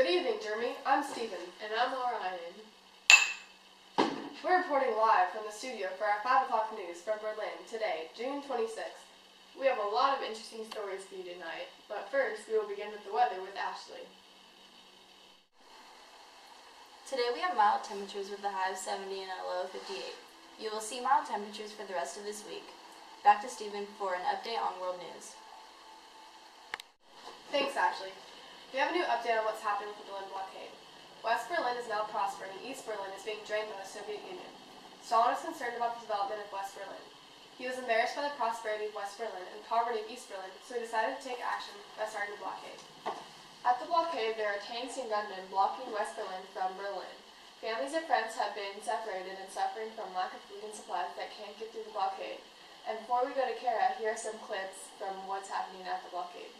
Good evening, Jeremy. I'm Stephen. And I'm Orion. We're reporting live from the studio for our 5 o'clock news from Berlin today, June 26th. We have a lot of interesting stories for you tonight, but first we will begin with the weather with Ashley. Today we have mild temperatures with a high of 70 and a low of 58. You will see mild temperatures for the rest of this week. Back to Stephen for an update on world news. Thanks, Ashley. We have a new update on what's happening with the Berlin blockade. West Berlin is now prospering and East Berlin is being drained by the Soviet Union. Stalin is concerned about the development of West Berlin. He was embarrassed by the prosperity of West Berlin and poverty of East Berlin, so he decided to take action by starting the blockade. At the blockade, there are tanks and gunmen blocking West Berlin from Berlin. Families and friends have been separated and suffering from lack of food and supplies that can't get through the blockade. And before we go to Kara, here are some clips from what's happening at the blockade.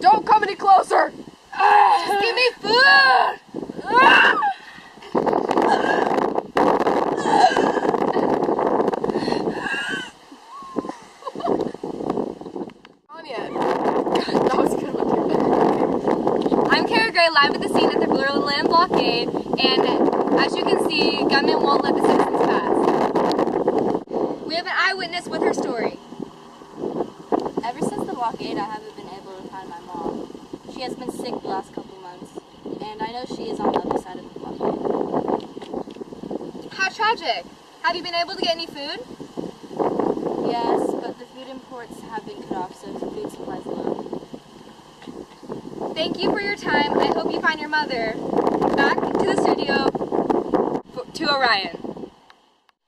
Don't come any closer! Just give me food! That was good. I'm Kara Gray, live at the scene at the Berlin blockade, and as you can see, gunmen won't let the citizens pass. We have an eyewitness with her story. Ever since the blockade, I haven't been able to find my mom. She has been sick the last couple months, and I know she is on the other side of the blockade. How tragic! Have you been able to get any food? Yes, but the food imports have been cut off, so the food supply is low. Thank you for your time. I hope you find your mother. Back to the studio to Orion.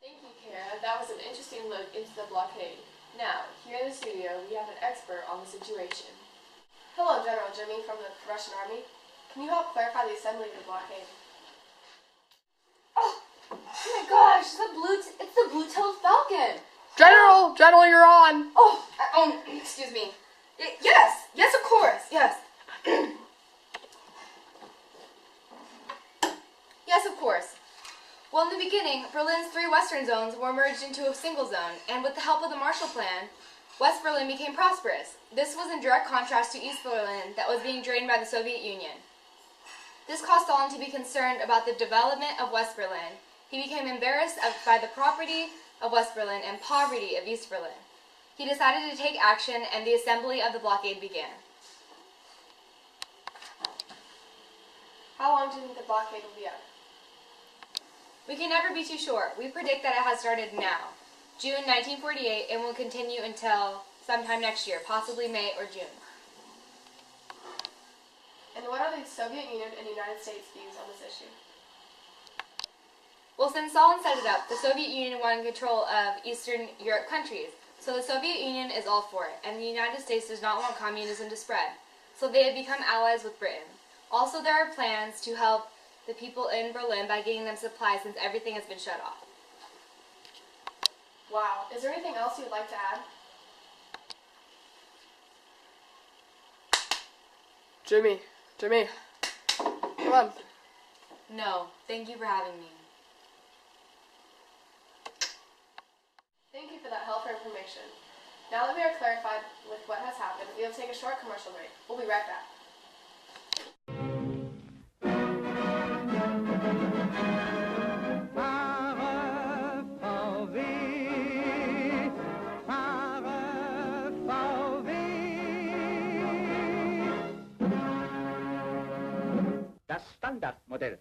Thank you, Kara. That was an interesting look into the blockade. Now, here in the studio, we have an expert on the situation. Hello, General Jimmy from the Russian Army. Can you help clarify the assembly of the blockade? Oh my gosh, it's the blue-tailed falcon. General, you're on. Oh, excuse me. Yes, of course, yes. Yes, of course. Well, in the beginning, Berlin's 3 western zones were merged into a single zone, and with the help of the Marshall Plan, West Berlin became prosperous. This was in direct contrast to East Berlin that was being drained by the Soviet Union. This caused Stalin to be concerned about the development of West Berlin. He became embarrassed by the property of West Berlin and poverty of East Berlin. He decided to take action, and the assembly of the blockade began. How long do you think the blockade will be up? We can never be too sure. We predict that it has started now, June 1948, and will continue until sometime next year, possibly May or June. And what are the Soviet Union and United States views on this issue? Well, since Stalin set it up, the Soviet Union wanted control of Eastern Europe countries, so the Soviet Union is all for it, and the United States does not want communism to spread, so they have become allies with Britain. Also, there are plans to help the people in Berlin by getting them supplies since everything has been shut off. Wow. Is there anything else you would like to add? Jimmy, come on. No, thank you for having me. Thank you for that helpful information. Now that we are clarified with what has happened, we will take a short commercial break. We'll be right back. Das Standardmodell.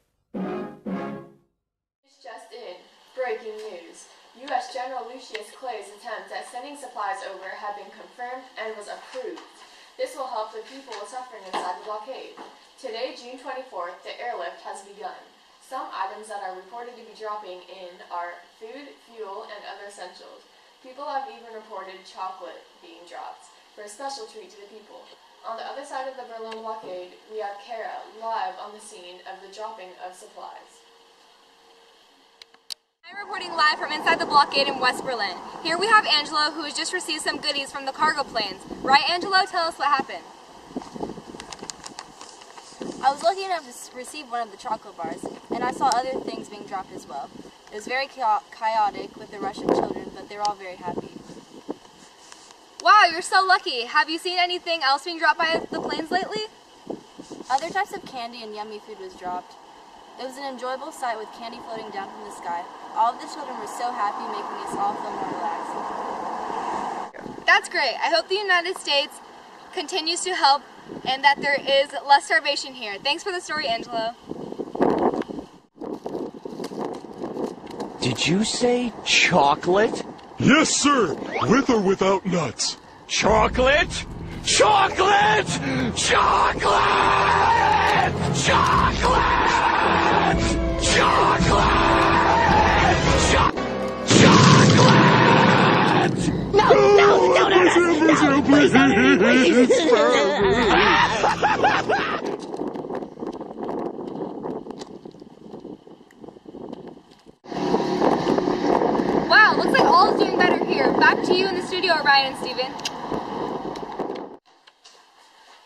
breaking news. U.S. General Lucius Clay's attempt at sending supplies over had been confirmed and was approved. This will help the people suffering inside the blockade. Today, June 24th, the airlift has begun. Some items that are reported to be dropping in are food, fuel, and other essentials. People have even reported chocolate being dropped for a special treat to the people. On the other side of the Berlin blockade, we have Kara live on the scene of the dropping of supplies. I'm reporting live from inside the blockade in West Berlin. Here we have Angelo, who has just received some goodies from the cargo planes. Right, Angelo? Tell us what happened. I was lucky enough to receive one of the chocolate bars, and I saw other things being dropped as well. It was very chaotic with the Russian children, but they were all very happy. Wow, you're so lucky. Have you seen anything else being dropped by the planes lately? Other types of candy and yummy food was dropped. It was an enjoyable sight with candy floating down from the sky. All of the children were so happy, making us all feel more relaxed. That's great. I hope the United States continues to help and that there is less starvation here. Thanks for the story, Angelo. Did you say chocolate? Yes, sir. With or without nuts. Chocolate? Chocolate! Chocolate! Chocolate! Chocolate! Chocolate! No, please. Wow, looks like all is doing better here. Back to you in the studio, Ryan and Steven.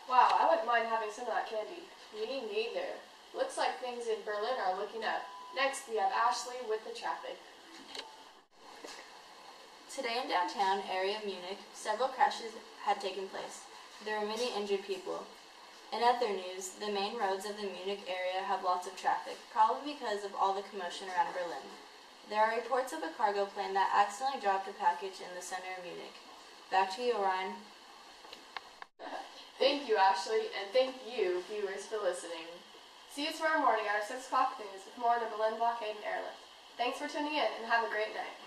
Wow, I wouldn't mind having some of that candy. Me neither. Looks like things in Berlin are looking up. Next, we have Ashley with the traffic. Today in downtown area of Munich, several crashes had taken place. There were many injured people. In other news, the main roads of the Munich area have lots of traffic, probably because of all the commotion around Berlin. There are reports of a cargo plane that accidentally dropped a package in the center of Munich. Back to you, Orion. Thank you, Ashley, and thank you, viewers, for listening. See you tomorrow morning at our 6 o'clock news with more on the Berlin blockade and airlift. Thanks for tuning in and have a great night.